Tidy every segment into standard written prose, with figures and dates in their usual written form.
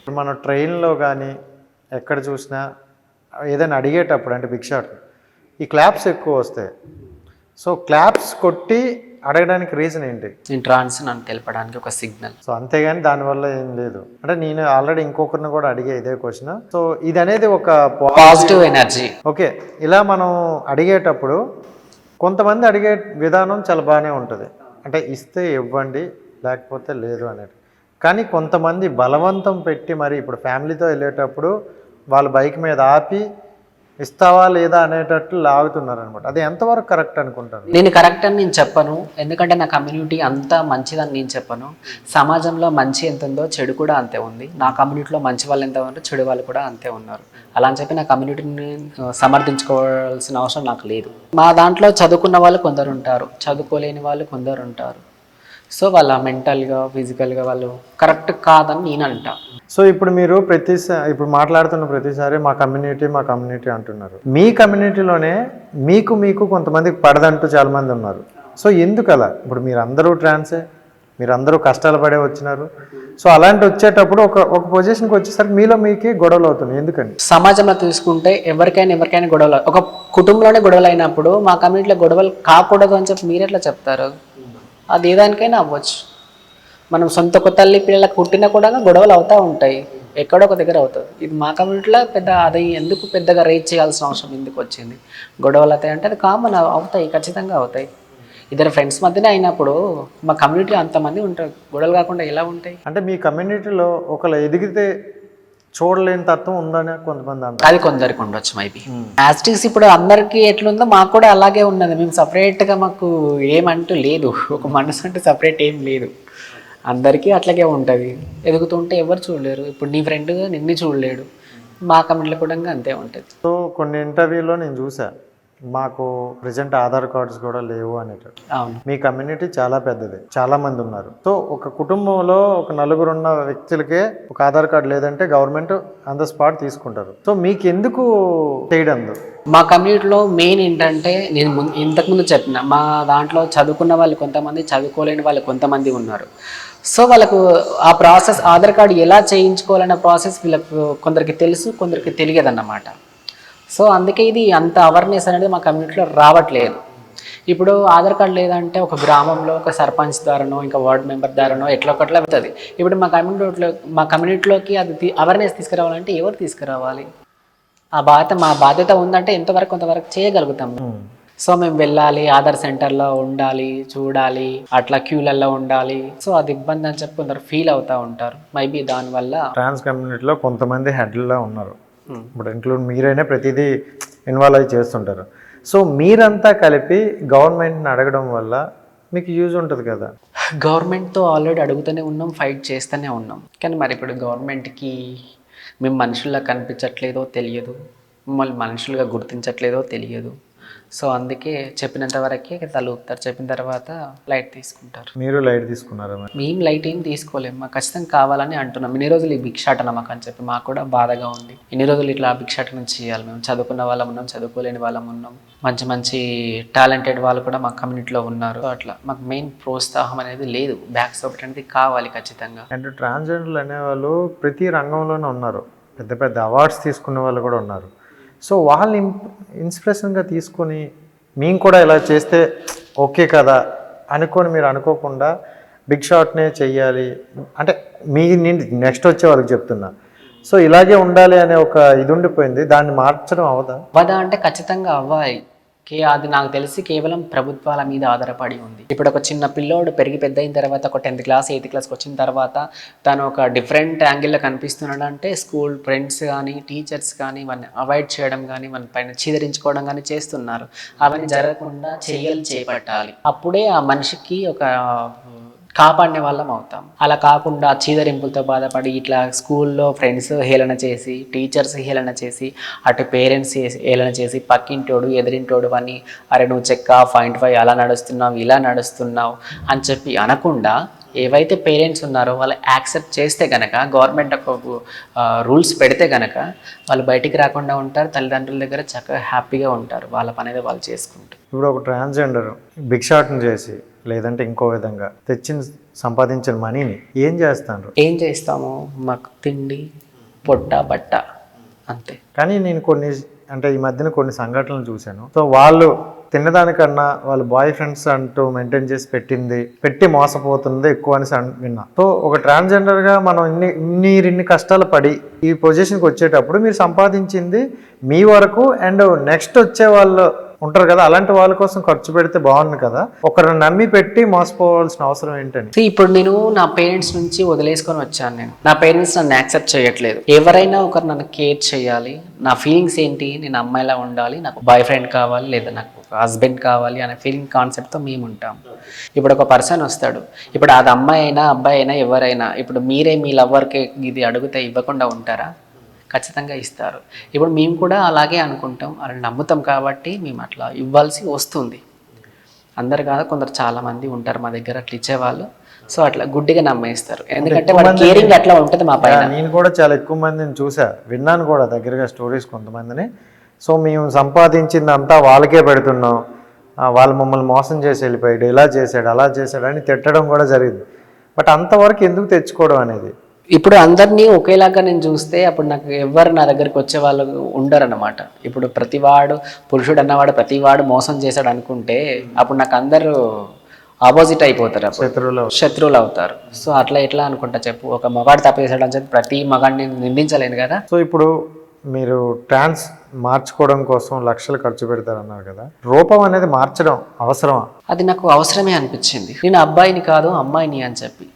ఇప్పుడు మనం ట్రైన్లో కానీ ఎక్కడ చూసినా ఏదైనా అడిగేటప్పుడు అంటే భిక్షాటన ఈ క్లాప్స్ ఎక్కువ వస్తాయి. సో క్లాప్స్ కొట్టి అడగడానికి రీజన్ ఏంటి? నేను ట్రాన్స్ నన్ను తెలపడానికి ఒక సిగ్నల్. సో అంతేగాని దానివల్ల ఏం లేదు. అంటే నేను ఆల్రెడీ ఇంకొకరిని కూడా అడిగే ఇదే క్వశ్చన్. సో ఇది అనేది ఒక పాజిటివ్ ఎనర్జీ. ఓకే, ఇలా మనం అడిగేటప్పుడు కొంతమంది అడిగే విధానం చాలా బాగానే ఉంటుంది. అంటే ఇస్తే ఇవ్వండి లేకపోతే లేదు అనేది. కానీ కొంతమంది బలవంతం పెట్టి మరి ఇప్పుడు ఫ్యామిలీతో వెళ్ళేటప్పుడు వాళ్ళ బైక్ మీద ఆపి ఇస్తావా లేదా అనేటట్లు లాగుతున్నారు అనమాట. అది ఎంతవరకు కరెక్ట్ అనుకుంటాను? నేను కరెక్ట్ అని నేను చెప్పను, ఎందుకంటే నా కమ్యూనిటీ అంతా మంచిదని నేను చెప్పను. సమాజంలో మంచి ఎంత ఉందో చెడు కూడా అంతే ఉంది. నా కమ్యూనిటీలో మంచి వాళ్ళు ఎంత ఉన్నారో చెడు వాళ్ళు కూడా అంతే ఉన్నారు. అలా అని చెప్పి నా కమ్యూనిటీని సమర్థించుకోవాల్సిన అవసరం నాకు లేదు. మా దాంట్లో చదువుకున్న వాళ్ళు కొందరు ఉంటారు, చదువుకోలేని వాళ్ళు కొందరు ఉంటారు. సో వాళ్ళ మెంటల్గా ఫిజికల్గా వాళ్ళు కరెక్ట్ కాదని నేను అంటా. సో ఇప్పుడు మీరు ఇప్పుడు మాట్లాడుతున్న ప్రతిసారి మా కమ్యూనిటీ అంటున్నారు. మీ కమ్యూనిటీలోనే మీకు కొంతమందికి పడదంటూ చాలామంది ఉన్నారు. సో ఎందుకు అలా? ఇప్పుడు మీరందరూ ట్రాన్సే, మీరందరూ కష్టాలు పడే వచ్చినారు. సో అలాంటి వచ్చేటప్పుడు ఒక పొజిషన్కి వచ్చేసరికి మీకే గొడవలు అవుతున్నాయి. ఎందుకని? సమాజంలో తీసుకుంటే ఎవరికైనా గొడవలు, ఒక కుటుంబంలోనే గొడవలు అయినప్పుడు మా కమ్యూనిటీలో గొడవలు కాకూడదు అని చెప్పి మీరు ఎట్లా చెప్తారు? అది ఏదానికైనా అవ్వచ్చు. మనం సొంత తల్లి పిల్లలకు పుట్టినా కూడా గొడవలు అవుతూ ఉంటాయి, ఎక్కడో ఒక దగ్గర అవుతుంది. ఇది మా కమ్యూనిటీలో అది ఎందుకు పెద్దగా రేజ్ చేయాల్సిన అవసరం ఎందుకు వచ్చింది? గొడవలు అవుతాయి అంటే అది కామన్, అవుతాయి, ఖచ్చితంగా అవుతాయి. ఇద్దరు ఫ్రెండ్స్ మధ్యనే అయినప్పుడు మా కమ్యూనిటీలో అంతమంది ఉంటారు, గొడవలు కాకుండా ఎలా ఉంటాయి? అంటే మీ కమ్యూనిటీలో ఒకళ్ళు ఎదిగితే చూడలేని తత్వం ఉందని కొంతమంది అంటారు. అది కొందరికి ఉండొచ్చు మైబీ. యాస్టిక్స్ ఇప్పుడు అందరికీ ఎట్లుందో మాకు కూడా అలాగే ఉన్నది. మేము సపరేట్గా మాకు ఏమంటూ లేదు, ఒక మనసు అంటే సపరేట్ ఏం లేదు. అందరికీ అట్లాగే ఉంటుంది. ఎదుగుతుంటే ఎవరు చూడలేరు. ఇప్పుడు నీ ఫ్రెండ్ నిన్ను చూడలేడు, మా కమ్యూనిటీలో కూడా అంతే ఉంటుంది. సో కొన్ని ఇంటర్వ్యూలో నేను చూసా, మాకు ప్రజెంట్ ఆధార్ కార్డ్స్ కూడా లేవు అనేటట్టు. అవును, మీ కమ్యూనిటీ చాలా పెద్దది, చాలా మంది ఉన్నారు. సో ఒక కుటుంబంలో ఒక నలుగురు ఉన్న వ్యక్తులకే ఒక ఆధార్ కార్డు లేదంటే గవర్నమెంట్ ఆన్ ద స్పాట్ తీసుకుంటారు. సో మీకు ఎందుకు చేయడం? మా కమ్యూనిటీలో మెయిన్ ఏంటంటే నేను ఇంతకుముందు చెప్పిన మా దాంట్లో చదువుకున్న వాళ్ళు కొంతమంది, చదువుకోలేని వాళ్ళు కొంతమంది ఉన్నారు. సో వాళ్ళకు ఆ ప్రాసెస్ ఆధార్ కార్డు ఎలా చేయించుకోవాలన్న ప్రాసెస్ వీళ్ళకు కొందరికి తెలుసు, కొందరికి తెలియదన్నమాట. సో అందుకే ఇది అంత అవేర్నెస్ అనేది మా కమ్యూనిటీలో రావట్లేదు. ఇప్పుడు ఆధార్ కార్డు లేదంటే ఒక గ్రామంలో ఒక సర్పంచ్ ద్వారానో ఇంకా వార్డు మెంబర్ ద్వారానో ఎట్లా ఒకట్లా అవుతుంది. ఇప్పుడు మా కమ్యూనిటీలోకి అది అవేర్నెస్ తీసుకురావాలంటే ఎవరు తీసుకురావాలి? మా బాధ్యత ఉందంటే ఎంతవరకు కొంతవరకు చేయగలుగుతాం. సో మేము వెళ్ళాలి, ఆధార్ సెంటర్లో ఉండాలి, చూడాలి, అట్లా క్యూలలో ఉండాలి. సో అది ఇబ్బంది అని చెప్పి కొందరు ఫీల్ అవుతూ ఉంటారు. మేబీ దానివల్ల ట్రాన్స్ కమ్యూనిటీలో కొంతమంది హెడ్లలో ఉన్నారు. ఇప్పుడు ఇంక్లూడ్ మీరైనా ప్రతిదీ ఇన్వాల్వ్ అయ్యి చేస్తుంటారు. సో మీరంతా కలిపి గవర్నమెంట్ని అడగడం వల్ల మీకు యూజ్ ఉంటుంది కదా? గవర్నమెంట్తో ఆల్రెడీ అడుగుతూనే ఉన్నాం, ఫైట్ చేస్తూనే ఉన్నాం. కానీ మరి ఇప్పుడు గవర్నమెంట్కి మేము మనుషుల్లా కనిపించట్లేదో తెలియదు, మమ్మల్ని మనుషులుగా గుర్తించట్లేదో తెలియదు. సో అందుకే చెప్పినంత వరకే తలూపుతారు, చెప్పిన తర్వాత లైట్ తీసుకుంటారు. మీరు లైట్ తీసుకున్నారా? మేము లైట్ ఏం తీసుకోలేము, మాకు ఖచ్చితంగా కావాలని అంటున్నాం. ఇన్ని రోజులు ఈ భిక్షాటన మాకు అని చెప్పి మాకు కూడా బాధగా ఉంది. ఇన్ని రోజులు ఇట్లా భిక్షాటన చేయాలి. మేము చదువుకున్న వాళ్ళం ఉన్నాం, చదువుకోలేని వాళ్ళం ఉన్నాం, మంచి మంచి టాలెంటెడ్ వాళ్ళు కూడా మా కమ్యూనిటీలో ఉన్నారు. అట్లా మాకు మెయిన్ ప్రోత్సాహం అనేది లేదు, బ్యాక్ సపోర్ట్ అనేది కావాలి ఖచ్చితంగా. అంటే ట్రాన్స్జెండర్లు అనేవాళ్ళు ప్రతి రంగంలోనే ఉన్నారు, పెద్ద పెద్ద అవార్డ్స్ తీసుకున్న వాళ్ళు కూడా ఉన్నారు. సో వాళ్ళని ఇన్స్పిరేషన్గా తీసుకొని మేము కూడా ఇలా చేస్తే ఓకే కదా అనుకొని మీరు అనుకోకుండా బిగ్ షాట్నే చెయ్యాలి అంటే నేను నెక్స్ట్ వచ్చే వాళ్ళకి చెప్తున్నా. సో ఇలాగే ఉండాలి అనే ఒక ఇది ఉండిపోయింది, దాన్ని మార్చడం అవదా అంటే ఖచ్చితంగా అవ్వాలి. అది నాకు తెలిసి కేవలం ప్రభుత్వాల మీద ఆధారపడి ఉంది. ఇప్పుడు ఒక చిన్న పిల్లోడు పెరిగి పెద్ద అయిన తర్వాత ఒక 10th క్లాస్ 8th క్లాస్కి వచ్చిన తర్వాత తను ఒక డిఫరెంట్ యాంగిల్లో కనిపిస్తున్నాడు అంటే స్కూల్ ఫ్రెండ్స్ కానీ టీచర్స్ కానీ వాడిని అవాయిడ్ చేయడం కానీ మన పైన చీదరించుకోవడం కానీ చేస్తున్నారు. అవన్నీ జరగకుండా చర్యలు చేపట్టాలి, అప్పుడే ఆ మనిషికి ఒక కాపాడిన వాళ్ళం అవుతాం. అలా కాకుండా చీదరింపులతో బాధపడి ఇట్లా స్కూల్లో ఫ్రెండ్స్ హేళన చేసి, టీచర్స్ హేళన చేసి, అటు పేరెంట్స్ హేళన చేసి, పక్కింటోడు ఎదిరింటోడు అని అరే నువ్వు చెక్క 0.5 అలా నడుస్తున్నావు ఇలా నడుస్తున్నావు అని చెప్పి అనకుండా ఏవైతే పేరెంట్స్ ఉన్నారో వాళ్ళు యాక్సెప్ట్ చేస్తే కనుక, గవర్నమెంట్ ఒక రూల్స్ పెడితే కనుక వాళ్ళు బయటికి రాకుండా ఉంటారు, తల్లిదండ్రుల దగ్గర చక్కగా హ్యాపీగా ఉంటారు, వాళ్ళ పని అనేది వాళ్ళు చేసుకుంటారు. ఇప్పుడు ఒక ట్రాన్స్జెండర్ భిక్షాటన చేసి లేదంటే ఇంకో విధంగా సంపాదించిన మనీని ఏం చేస్తాను? ఏం చేస్తాము, మాకు తిండి, పొట్ట, బట్ట, అంతే. కానీ నేను అంటే ఈ మధ్యన కొన్ని సంఘటనలు చూశాను. సో వాళ్ళు తినదానికన్నా వాళ్ళ బాయ్ ఫ్రెండ్స్ అంటూ మెయింటైన్ చేసి పెట్టి మోసపోతుంది ఎక్కువ అని విన్నా. సో ఒక ట్రాన్స్జెండర్గా మనం ఇన్ని కష్టాలు పడి ఈ పొజిషన్కి వచ్చేటప్పుడు మీరు సంపాదించింది మీ వరకు అండ్ నెక్స్ట్ వచ్చే వాళ్ళు ఉంటారు కదా, అలాంటి వాళ్ళ కోసం ఖర్చు పెడితే బాగుంది కదా, ఒకరిని నమ్మి పెట్టి మోసపోవాల్సిన అవసరం ఏంటని. ఇప్పుడు నేను నా పేరెంట్స్ నుంచి వదిలేసుకొని వచ్చాను. నా పేరెంట్స్ నన్ను యాక్సెప్ట్ చేయట్లేదు. ఎవరైనా ఒకరు నన్ను కేర్ చేయాలి, నా ఫీలింగ్స్ ఏంటి, నేను అమ్మాయిలా ఉండాలి, నాకు బాయ్ ఫ్రెండ్ కావాలి లేదా నాకు హస్బెండ్ కావాలి అనే ఫీలింగ్ కాన్సెప్ట్తో మేము ఉంటాం. ఇప్పుడు ఒక పర్సన్ వస్తాడు, ఇప్పుడు అది అమ్మాయి అయినా అబ్బాయి అయినా ఎవరైనా, ఇప్పుడు మీరే మీ లవర్కి ఇది అడిగితే ఇవ్వకుండా ఉంటారా? ఖచ్చితంగా ఇస్తారు. ఇప్పుడు మేము కూడా అలాగే అనుకుంటాం, అలా నమ్ముతాం కాబట్టి మేము అట్లా ఇవ్వాల్సి వస్తుంది. అందరు కాదు, కొందరు చాలామంది ఉంటారు మా దగ్గర అట్లా ఇచ్చేవాళ్ళు. సో అట్లా గుడ్డిగా నమ్మేస్తారు, ఎందుకంటే వాళ్ళ కేరింగ్ అట్లా ఉంటుంది మా పైన. నేను కూడా చాలా ఎక్కువ మందిని చూసా, విన్నాను కూడా దగ్గరగా స్టోరీస్ కొంతమందిని. సో మేము సంపాదించిందంతా వాళ్ళకే పెడుతున్నాం, వాళ్ళు మమ్మల్ని మోసం చేసి వెళ్ళిపోయాడు, ఇలా చేశాడు అలా చేశాడు అని తిట్టడం కూడా జరిగింది. బట్ అంతవరకు ఎందుకు తెచ్చుకోవడం అనేది? ఇప్పుడు అందరినీ ఒకేలాగా నేను చూస్తే అప్పుడు నాకు ఎవరు నా దగ్గరికి వచ్చే వాళ్ళు ఉండరు అన్నమాట. ఇప్పుడు ప్రతివాడు పురుషుడు అన్నవాడు ప్రతివాడు మోసం చేశాడు అనుకుంటే అప్పుడు నాకు అందరూ ఆపోజిట్ అయిపోతారు, శత్రువులు అవుతారు. సో అట్లా ఎట్లా అనుకుంటా చెప్పు, ఒక మగాడు తప్పు చేశాడు అని చెప్పి ప్రతి మగాడిని నిందించలేను కదా. సో ఇప్పుడు మీరు ట్రాన్స్ మార్చుకోవడం కోసం లక్షలు ఖర్చు పెడతారన్నారు కదా, రూపం అనేది మార్చడం అవసరమా? అది నాకు అవసరమే అనిపించింది. నేను అబ్బాయిని కాదు అమ్మాయిని అని చెప్పి.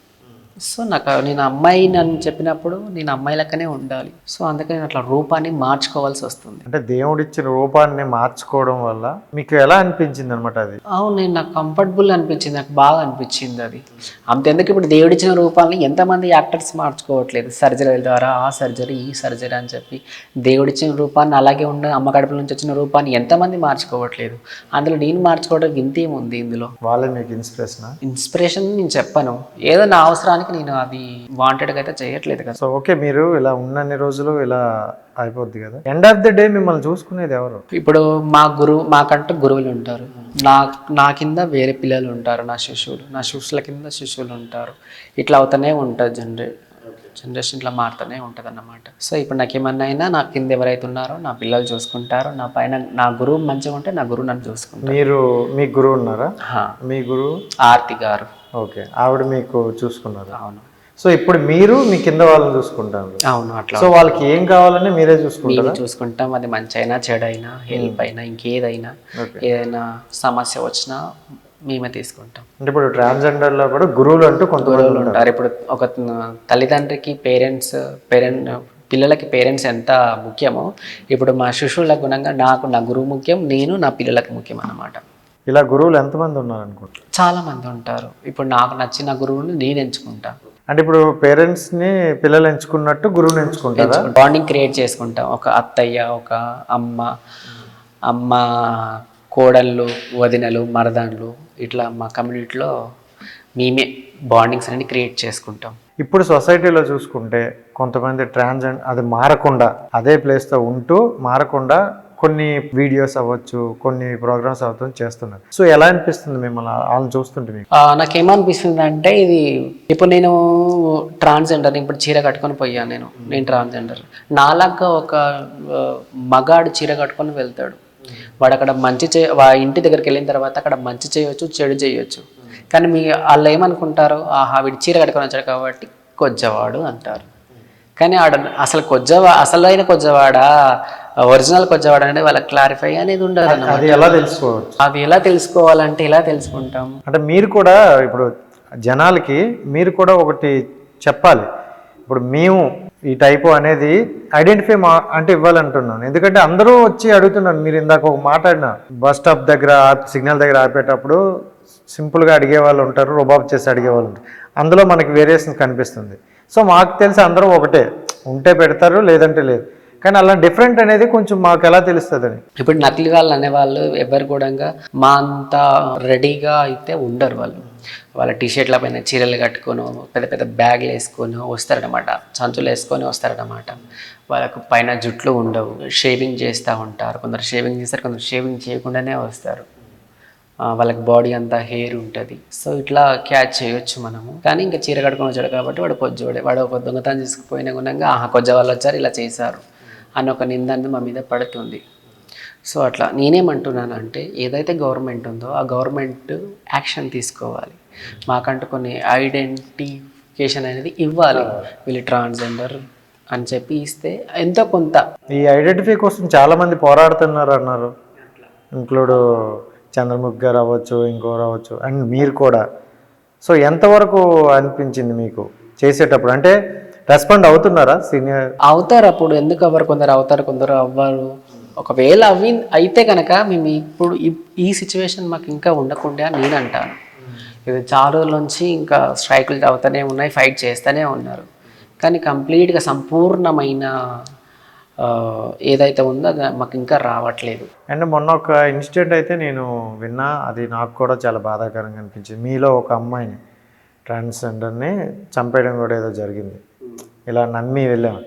సో నేను అమ్మాయిని అని చెప్పినప్పుడు నేను అమ్మాయి లెక్కనే ఉండాలి. సో అందుకని అట్లా రూపాన్ని మార్చుకోవాల్సి వస్తుంది. అంటే దేవుడిచ్చిన రూపాన్ని మార్చుకోవడం వల్ల మీకు ఎలా అనిపించింది అనమాట అది? అవును, నాకు కంఫర్టబుల్ అనిపించింది, నాకు బాగా అనిపించింది అది. అంతెందుకు, ఇప్పుడు దేవుడిచ్చిన రూపాన్ని ఎంతమంది యాక్టర్స్ మార్చుకోవట్లేదు, సర్జరీల ద్వారా ఆ సర్జరీ ఈ సర్జరీ అని చెప్పి దేవుడిచ్చిన రూపాన్ని అలాగే ఉండే అమ్మ కడుపుల నుంచి వచ్చిన రూపాన్ని ఎంతమంది మార్చుకోవట్లేదు. అందులో నేను మార్చుకోవడం ఇంతేముంది ఇందులో? వాళ్ళే మీకు ఇన్స్పిరేషన్ నేను చెప్పను, ఏదో నా అవసరానికి నేను అది వాంటెడ్గా అయితే చేయట్లేదు కదా. సో ఓకే, మీరు ఇలా ఉన్నన్ని రోజులు ఇలా అయిపోద్ది కదా, ఎండ్ ఆఫ్ ద డే మిమ్మల్ని చూసుకునేది ఎవరు? ఇప్పుడు మాకంటూ గురువులు ఉంటారు, నా కింద వేరే పిల్లలు ఉంటారు, నా శిష్యుల కింద శిష్యులు ఉంటారు. ఇట్లా అవుతూనే ఉంటుంది, జనరేషన్ ఇట్లా మారుతూనే ఉంటుంది అన్నమాట. సో ఇప్పుడు నాకు ఏమన్నా అయినా నా కింద ఎవరైతే ఉన్నారో నా పిల్లలు చూసుకుంటారు, నా పైన నా గురువు మంచిగా ఉంటే నా గురువు నన్ను చూసుకుంటారు. మీ గురువు ఉన్నారా? మీ గురువు ఆర్తి గారు. ఓకే, ఆవిడ మీకు చూసుకున్నారు? అవును. సో ఇప్పుడు మీరు మీ కింద వాళ్ళని చూసుకుంటారు? అవును, అట్లా. సో వాళ్ళకి ఏం కావాలని మీరే చూసుకుంటాం, అది మంచి అయినా చెడైనా హెల్ప్ అయినా ఇంకేదైనా ఏదైనా సమస్య వచ్చినా మేమే తీసుకుంటాం. అంటే ఇప్పుడు ట్రాన్స్జెండర్ లో కూడా గురువులు అంటూ కొంతమంది ఉంటారు. ఇప్పుడు ఒక తల్లిదండ్రికి పిల్లలకి పేరెంట్స్ ఎంత ముఖ్యమో, ఇప్పుడు మా శిష్యుల గుణంగా నాకు నా గురువు ముఖ్యం, నేను నా పిల్లలకు ముఖ్యం అన్నమాట. ఇలా గురువులు ఎంతమంది ఉన్నారు అనుకుంటా? చాలా మంది ఉంటారు. ఇప్పుడు నాకు నచ్చిన గురువుని నేను ఎంచుకుంటా. అంటే ఇప్పుడు పేరెంట్స్ ని పిల్లలు ఎంచుకున్నట్టు గురువుని ఎంచుకుంటారా? బాండింగ్ క్రియేట్ చేసుకుంటాం. ఒక అత్తయ్య, ఒక అమ్మ కోడళ్ళు, వదినలు, మరదాన్లు, ఇట్లా మా కమ్యూనిటీలో మేమే బాండింగ్స్ అన్ని క్రియేట్ చేసుకుంటాం. ఇప్పుడు సొసైటీలో చూసుకుంటే కొంతమంది ట్రాన్స్జెండర్ అది మారకుండా అదే ప్లేస్తో ఉంటూ మారకుండా కొన్ని వీడియోస్ అవ్వచ్చు, కొన్ని ప్రోగ్రామ్స్ అవ్వచ్చు చేస్తున్నారు. సో ఎలా అనిపిస్తుంది మిమ్మల్ని వాళ్ళని చూస్తుంటే మీకు? నాకేమనిపిస్తుంది అంటే, ఇది ఇప్పుడు నేను ట్రాన్స్జెండర్, ఇప్పుడు చీర కట్టుకొని పోయాను, నేను ట్రాన్స్జెండర్. నాలాగా ఒక మగాడు చీర కట్టుకొని వెళ్తాడు, వాడు అక్కడ ఇంటి దగ్గరికి వెళ్ళిన తర్వాత అక్కడ మంచి చేయొచ్చు, చెడు చేయొచ్చు. కానీ వాళ్ళు ఏమనుకుంటారు, ఆహా వీడు చీర కట్టుకొని వచ్చాడు కాబట్టి కొజ్జవాడు అంటారు. కానీ అసలు అసలైన కొజ్జవాడా, ఒరిజినల్ కొజ్జవాడు అనేది వాళ్ళకి క్లారిఫై అనేది ఉండదు అన్నమాట. అది ఎలా తెలుసుకోవాలంటే ఎలా తెలుసుకుంటాం అంటే మీరు కూడా ఇప్పుడు జనాలకి మీరు కూడా ఒకటి చెప్పాలి. ఇప్పుడు మేము ఈ టైపు అనేది ఐడెంటిఫై అంటే ఇవ్వాలంటున్నాను. ఎందుకంటే అందరూ వచ్చి అడుగుతున్నారు. మీరు ఇందాక ఒక మాట్లాడిన బస్ స్టాప్ దగ్గర సిగ్నల్ దగ్గర ఆపేటప్పుడు సింపుల్గా అడిగే వాళ్ళు ఉంటారు, రుబాబ్ చేసి అడిగే వాళ్ళు ఉంటారు. అందులో మనకి వేరియేషన్ కనిపిస్తుంది. సో మాకు తెలిసి అందరూ ఒకటే, ఉంటే పెడతారు లేదంటే లేదు. కానీ అలా డిఫరెంట్ అనేది కొంచెం మాకు ఎలా తెలుస్తుంది అని. ఇప్పుడు నకిలీ వాళ్ళు అనేవాళ్ళు ఎవరు కూడా మా అంత రెడీగా అయితే ఉండరు. వాళ్ళు వాళ్ళ టీషర్ట్ల పైన చీరలు కట్టుకొని పెద్ద పెద్ద బ్యాగ్లు వేసుకొని వస్తారనమాట, సంచులు వేసుకొని వస్తారనమాట. వాళ్ళకు పైన జుట్లు ఉండవు, షేవింగ్ చేస్తూ ఉంటారు. కొందరు షేవింగ్ చేస్తారు, కొందరు షేవింగ్ చేయకుండానే వస్తారు. వాళ్ళకి బాడీ అంతా హెయిర్ ఉంటుంది. సో ఇట్లా క్యాచ్ చేయొచ్చు మనము. కానీ ఇంకా చీర కట్టుకొని వచ్చాడు కాబట్టి వాడు కొజ్జోడే, వాడు ఒక దొంగతనం తీసుకుపోయిన గుణంగా కొజ్జ వాళ్ళు వచ్చారు ఇలా చేశారు అని ఒక నింద అనేది మా మీద పడుతుంది. సో అట్లా నేనేమంటున్నానంటే ఏదైతే గవర్నమెంట్ ఉందో ఆ గవర్నమెంట్ యాక్షన్ తీసుకోవాలి. మాకంటూ కొన్ని ఐడెంటిఫికేషన్ అనేది ఇవ్వాలి. వీళ్ళు ట్రాన్స్జెండర్ అని చెప్పి ఇస్తే ఎంతో కొంత. ఈ ఐడెంటిఫై కోసం చాలామంది పోరాడుతున్నారు అన్నారు, ఇంక్లూడ్ చంద్రముఖి గారు అవ్వచ్చు, ఇంకోరు అవ్వచ్చు, అండ్ మీరు కూడా. సో ఎంతవరకు అనిపించింది మీకు చేసేటప్పుడు? అంటే రెస్పాండ్ అవుతున్నారా సీనియర్? అవుతారు అప్పుడు, ఎందుకు అవ్వరు? కొందరు అవుతారు, కొందరు అవ్వరు. ఒకవేళ అయితే కనుక మేము ఇప్పుడు ఈ సిచ్యువేషన్ మాకు ఇంకా ఉండకుండా నేను అంటాను. ఇది చాలా రోజుల నుంచి ఇంకా స్ట్రైకులు అవుతూనే ఉన్నాయి, ఫైట్ చేస్తూనే ఉన్నారు. కానీ కంప్లీట్గా సంపూర్ణమైన ఏదైతే ఉందో అది మాకు ఇంకా రావట్లేదు. అండ్ మొన్న ఒక ఇన్సిడెంట్ అయితే నేను విన్నా, అది నాకు కూడా చాలా బాధాకరంగా అనిపించింది. మీలో ఒక అమ్మాయిని ట్రాన్స్జెండర్ని చంపేయడం కూడా ఏదో జరిగింది, ఇలా నమ్మి వెళ్ళాము.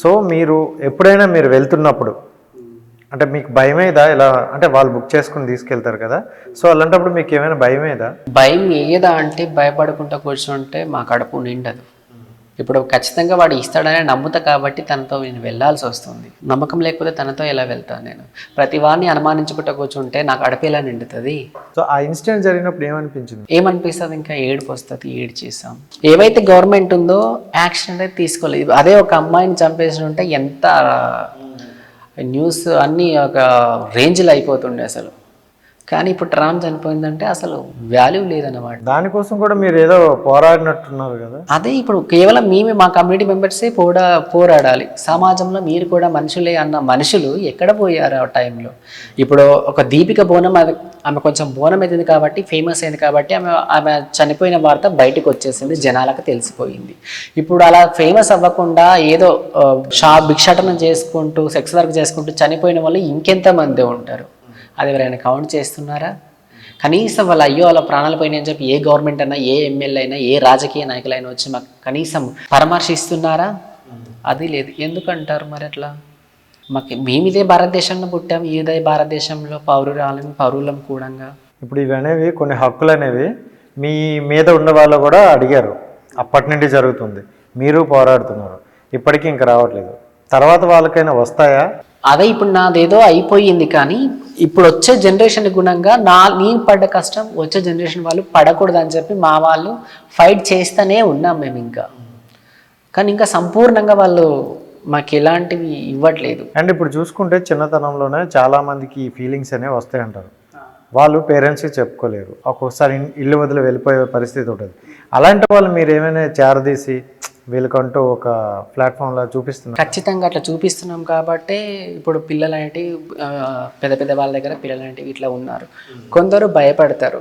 సో మీరు ఎప్పుడైనా మీరు వెళ్తున్నప్పుడు అంటే మీకు భయమేదా? ఇలా అంటే వాళ్ళు బుక్ చేసుకుని తీసుకెళ్తారు కదా, సో అలాంటప్పుడు మీకు ఏమైనా భయమేదా? భయం ఏదా అంటే భయపడకుండా కూర్చుంటే మా కడుపు నిండదు. ఇప్పుడు ఖచ్చితంగా వాడు ఇస్తాడని నమ్ముతా కాబట్టి తనతో నేను వెళ్ళాల్సి వస్తుంది. నమ్మకం లేకపోతే తనతో ఎలా వెళ్తాను నేను? ప్రతి వాడిని అనుమానించుకుంటూ కూర్చుంటే నాకు కడుపు ఎలా నిండుతుంది? సో ఆ ఇన్సిడెంట్ జరిగినప్పుడు ఏమనిపించింది? ఏమనిపిస్తుంది? ఇంకా ఏడుపు వస్తుంది, ఏడు చేసాం. ఏవైతే గవర్నమెంట్ ఉందో యాక్షన్ అనేది తీసుకోలేదు. అదే ఒక అమ్మాయిని చంపేసి ఉంటే ఎంత న్యూస్ అన్నీ ఒక రేంజ్లో అయిపోతుండే అసలు. కానీ ఇప్పుడు ట్రాన్స్ చనిపోయిందంటే అసలు వాల్యూ లేదన్నమాట. దానికోసం కూడా మీరు ఏదో పోరాడినట్టున్నారు కదా? అదే ఇప్పుడు కేవలం మేమే మా కమ్యూనిటీ మెంబర్సే పోరాడాలి. సమాజంలో మీరు కూడా మనుషులే అన్న మనుషులు ఎక్కడ పోయారు ఆ టైంలో? ఇప్పుడు ఒక దీపిక బోనం, ఆమె కొంచెం బోనం అవుతుంది కాబట్టి ఫేమస్ అయింది కాబట్టి ఆమె చనిపోయిన వార్త బయటకు వచ్చేసింది, జనాలకు తెలిసిపోయింది. ఇప్పుడు అలా ఫేమస్ అవ్వకుండా ఏదో భిక్షాటనం చేసుకుంటూ సెక్స్ వర్క్ చేసుకుంటూ చనిపోయిన వాళ్ళు ఇంకెంతమంది ఉంటారు? అది ఎవరైనా కౌంట్ చేస్తున్నారా? కనీసం వాళ్ళ వాళ్ళ ప్రాణాలు పోయినాయి అని చెప్పి ఏ గవర్నమెంట్ అయినా, ఏ ఎమ్మెల్యే అయినా, ఏ రాజకీయ నాయకులైనా వచ్చి మాకు కనీసం పరామర్శిస్తున్నారా? అది లేదు. ఎందుకంటారు మరి అట్లా? మేము ఇదే భారతదేశంలో పుట్టాం, ఇదే భారతదేశంలో పౌరులం కూడా. ఇప్పుడు ఇవి అనేవి కొన్ని హక్కులు అనేవి మీ మీద ఉన్న వాళ్ళు కూడా అడిగారు, అప్పటి నుండి జరుగుతుంది, మీరు పోరాడుతున్నారు, ఇప్పటికీ ఇంకా రావట్లేదు. తర్వాత వాళ్ళకైనా వస్తాయా? అదే ఇప్పుడు నాదేదో అయిపోయింది, కానీ ఇప్పుడు వచ్చే జనరేషన్ గుణంగా నేను పడ్డ కష్టం వచ్చే జనరేషన్ వాళ్ళు పడకూడదు అని చెప్పి మా వాళ్ళు ఫైట్ చేస్తూనే ఉన్నాం మేము ఇంకా. కానీ ఇంకా సంపూర్ణంగా వాళ్ళు మాకు ఎలాంటివి ఇవ్వట్లేదు. అండ్ ఇప్పుడు చూసుకుంటే చిన్నతనంలోనే చాలామందికి ఈ ఫీలింగ్స్ అనేవి వస్తాయంటారు. వాళ్ళు పేరెంట్స్కి చెప్పుకోలేరు, ఒక్కొక్కసారి ఇల్లు వదిలి వెళ్ళిపోయే పరిస్థితి ఉంటుంది. అలాంటి వాళ్ళు మీరు ఏమైనా చేరదీసి వీళ్ళకంటూ ఒక ప్లాట్ఫామ్లా చూపిస్తున్నారు? ఖచ్చితంగా అట్లా చూపిస్తున్నాం కాబట్టి ఇప్పుడు పిల్లలు అనేవి పెద్ద పెద్ద వాళ్ళ దగ్గర పిల్లలు అనేవి ఇట్లా ఉన్నారు. కొందరు భయపడతారు,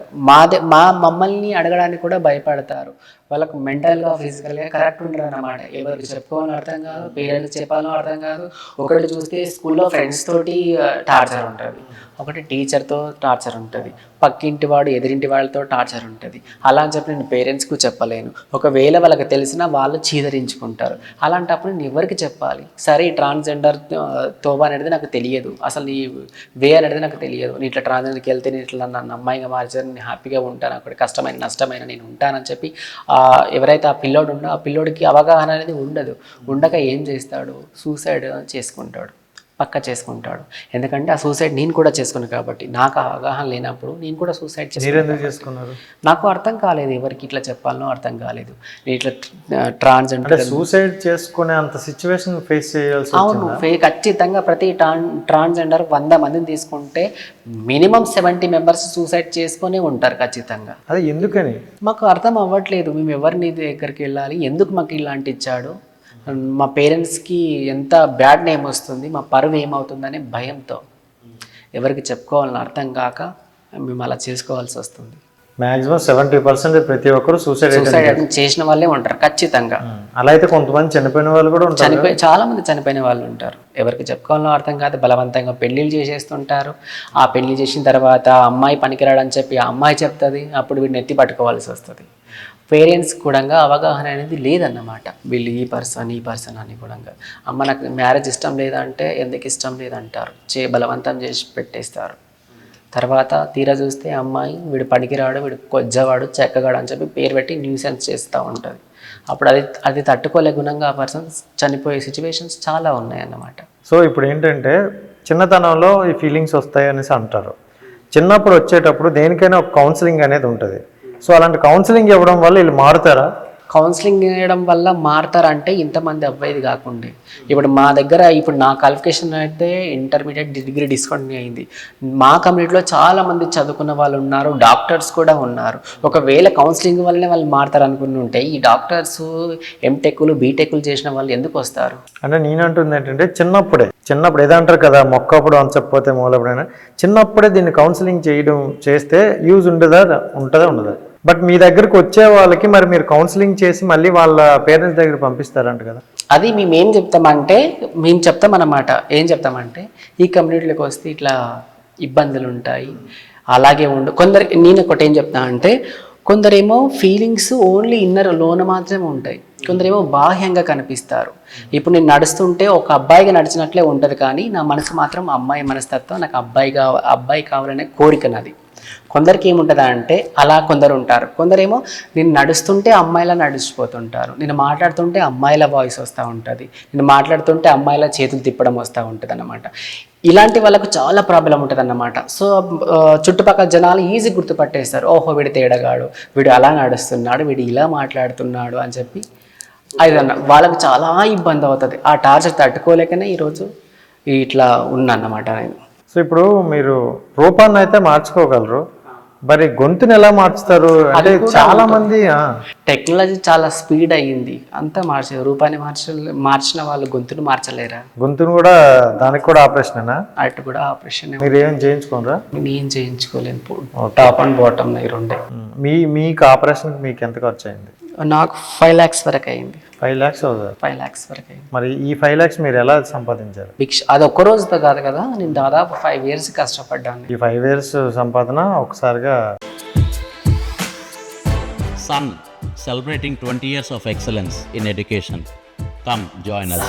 మమ్మల్ని అడగడానికి కూడా భయపడతారు. వాళ్ళకు మెంటల్గా ఫిజికల్గా కరెక్ట్ ఉండరు అన్నమాట. ఎవరికి చెప్పుకోవాలో అర్థం కాదు, పేరెంట్స్ చెప్పాలో అర్థం కాదు. ఒకటి చూస్తే స్కూల్లో ఫ్రెండ్స్ తోటి టార్చర్ ఉంటుంది, ఒకటి టీచర్తో టార్చర్ ఉంటుంది, పక్కింటి వాడు ఎదిరింటి వాళ్ళతో టార్చర్ ఉంటుంది. అలా అని చెప్పి నేను పేరెంట్స్కు చెప్పలేను. ఒకవేళ వాళ్ళకి తెలిసినా వాళ్ళు చీదరించుకుంటారు. అలాంటప్పుడు నేను ఎవరికి చెప్పాలి? సరే, ట్రాన్స్జెండర్ తోబా అనేది నాకు తెలియదు, అసలు నీ వే అనేది నాకు తెలియదు. నేను ఇట్లా ట్రాన్స్జెండర్కి వెళ్తే నేను ఇట్లా నన్ను అమ్మాయిగా మార్చారు, నేను హ్యాపీగా ఉంటాను, అక్కడ కష్టమైన నష్టమైన నేను ఉంటానని చెప్పి ఎవరైతే ఆ పిల్లోడు ఉండో ఆ పిల్లోడికి అవగాహన అనేది ఉండదు. ఉండక ఏం చేస్తాడు? సూసైడ్ చేసుకుంటాడు, పక్క చేసుకుంటాడు. ఎందుకంటే ఆ సూసైడ్ నేను కూడా చేసుకున్నాను కాబట్టి, నాకు అవగాహన లేనప్పుడు నేను కూడా సూసైడ్ చేసుకున్నారు. నాకు అర్థం కాలేదు, ఎవరికి ఇట్లా చెప్పాలనో అర్థం కాలేదు. నేను ఇట్లా ట్రాన్స్జెండర్ సూసైడ్ చేసుకునే అంత సిచ్యువేషన్ ఫేస్ చేయాల్సి. అవును, ఖచ్చితంగా ప్రతి ట్రాన్స్జెండర్ 100 మందిని తీసుకుంటే మినిమం 70 మెంబర్స్ సూసైడ్ చేసుకునే ఉంటారు ఖచ్చితంగా. అది ఎందుకని మాకు అర్థం అవ్వట్లేదు. మేము ఎవరిని దగ్గరికి వెళ్ళాలి, ఎందుకు మాకు ఇలాంటి ఇచ్చాడు, మా పేరెంట్స్కి ఎంత బ్యాడ్ నేమ్ వస్తుంది, మా పరువు ఏమవుతుందనే భయంతో ఎవరికి చెప్పుకోవాలని అర్థం కాక మేము అలా చేసుకోవాల్సి వస్తుంది. మాక్సిమం 70% ప్రతి ఒక్కరు సూసైడ్ సూసైడ్ చేసిన వాళ్ళే ఉంటారు ఖచ్చితంగా. అలా అయితే కొంతమంది చనిపోయిన వాళ్ళు కూడా ఉంటారు. చాలా మంది చనిపోయిన వాళ్ళు ఉంటారు. ఎవరికి చెప్పుకోవాలో అర్థం కాదు, బలవంతంగా పెళ్ళిళ్ళు చేసేస్తుంటారు. ఆ పెళ్లి చేసిన తర్వాత అమ్మాయి పనికిరాడని చెప్పి ఆ అమ్మాయి చెప్తుంది, అప్పుడు వీడిని ఎత్తి పట్టుకోవాల్సి వస్తుంది. పేరెంట్స్ కూడా అవగాహన అనేది లేదన్నమాట. వీళ్ళు ఈ పర్సన్ అని కూడా అమ్మ నాకు మ్యారేజ్ ఇష్టం లేదంటే ఎందుకు ఇష్టం లేదంటారు, బలవంతం చేసి పెట్టేస్తారు. తర్వాత తీరా చూస్తే అమ్మాయి వీడు పనికిరాడు, వీడు కొజ్జవాడు, చెక్కగాడు అని చెప్పి పేరు పెట్టి న్యూసెన్స్ చేస్తూ ఉంటుంది. అప్పుడు అది తట్టుకోలే గుణంగా ఆ పర్సన్ చనిపోయే సిచ్యువేషన్స్ చాలా ఉన్నాయన్నమాట. సో ఇప్పుడు ఏంటంటే చిన్నతనంలో ఈ ఫీలింగ్స్ వస్తాయి అనేసి అంటారు. చిన్నప్పుడు వచ్చేటప్పుడు దేనికైనా ఒక కౌన్సిలింగ్ అనేది ఉంటుంది. సో అలాంటి కౌన్సిలింగ్ ఇవ్వడం వల్ల వీళ్ళు మారుతారా? కౌన్సిలింగ్ చేయడం వల్ల మారుతారంటే ఇంతమంది అవ్వేది కాకుండా, ఇప్పుడు మా దగ్గర ఇప్పుడు నా క్వాలిఫికేషన్ అయితే ఇంటర్మీడియట్ డిగ్రీ డిస్కంటిన్యూ అయింది. మా కమ్యూనిటీలో చాలామంది చదువుకున్న వాళ్ళు ఉన్నారు, డాక్టర్స్ కూడా ఉన్నారు. ఒకవేళ కౌన్సిలింగ్ వల్లనే వాళ్ళు మారుతారు అనుకుని ఉంటే ఈ డాక్టర్స్ ఎంటెక్లు బీటెక్లు చేసిన వాళ్ళు ఎందుకు వస్తారు? అంటే నేను అంటుంది ఏంటంటే చిన్నప్పుడు ఏదంటారు కదా, మొక్కప్పుడు అంచకపోతే మూలప్పుడైనా, చిన్నప్పుడే దీన్ని కౌన్సిలింగ్ చేస్తే యూజ్ ఉంటుందా ఉండదా? బట్ మీ దగ్గరకు వచ్చే వాళ్ళకి మరి మీరు కౌన్సిలింగ్ చేసి మళ్ళీ వాళ్ళ పేరెంట్స్ దగ్గర పంపిస్తారంట కదా. అది మేము చెప్తామన్నమాట. ఏం చెప్తామంటే ఈ కమ్యూనిటీలోకి వస్తే ఇట్లా ఇబ్బందులు ఉంటాయి, అలాగే కొందరు. నేను ఒకటి ఏం చెప్తా అంటే, కొందరేమో ఫీలింగ్స్ ఓన్లీ ఇన్నర్ లోన మాత్రమే ఉంటాయి, కొందరేమో బాహ్యంగా కనిపిస్తారు. ఇప్పుడు నేను నడుస్తుంటే ఒక అబ్బాయిగా నడిచినట్లే ఉంటుంది, కానీ నా మనసు మాత్రం అమ్మాయి మనస్తత్వం, నాకు అబ్బాయి కావాలనే కోరిక నాది. కొందరికి ఏముంటుందా అంటే అలా కొందరు ఉంటారు. కొందరేమో నేను నడుస్తుంటే అమ్మాయిలా నడిచిపోతుంటారు, నేను మాట్లాడుతుంటే అమ్మాయిల వాయిస్ వస్తూ ఉంటుంది, నేను మాట్లాడుతుంటే అమ్మాయిల చేతులు తిప్పడం వస్తూ ఉంటుంది అన్నమాట. ఇలాంటి వాళ్ళకు చాలా ప్రాబ్లం ఉంటుంది అన్నమాట. సో చుట్టుపక్కల జనాలు ఈజీ గుర్తుపట్టేస్తారు, ఓహో వీడు తేడగాడు, వీడు అలా నడుస్తున్నాడు, వీడు ఇలా మాట్లాడుతున్నాడు అని చెప్పి. వాళ్ళకు చాలా ఇబ్బంది అవుతుంది. ఆ టార్చర్ తట్టుకోలేకనే ఈరోజు ఇట్లా ఉన్నమాట నేను. సో ఇప్పుడు మీరు రూపాన్ని అయితే మార్చుకోగలరు, మరి గొంతుని ఎలా మార్చుతారు? అంటే చాలా మంది టెక్నాలజీ చాలా స్పీడ్ అయ్యింది, అంతా రూపాన్ని మార్చిన వాళ్ళు గొంతును మార్చలేరా? గొంతును కూడా దానికి కూడా ఆపరేషనేనా? అటు కూడా ఆపరేషన్. మీరు ఏం చేయించుకోనరా? నేను చేయించుకోలేను, టాప్ అండ్ బాటమ్ రెండే. మీకు ఆపరేషన్ మీకు ఎంత ఖర్చు అయింది? నాకు 5 lakhs వరకు అయింది. 5 lakhs అవుతుంది. 5 lakhs వరకు అయింది. మరి ఈ 5 lakhs మీరు ఎలా సంపాదించారు? అది ఒక్క రోజుతో కాదు కదా, నేను దాదాపు 5 years కష్టపడ్డాను. ఈ 5 years సంపాదన ఒకసారిగా. Sun, celebrating 20 years of excellence in education. Come join us.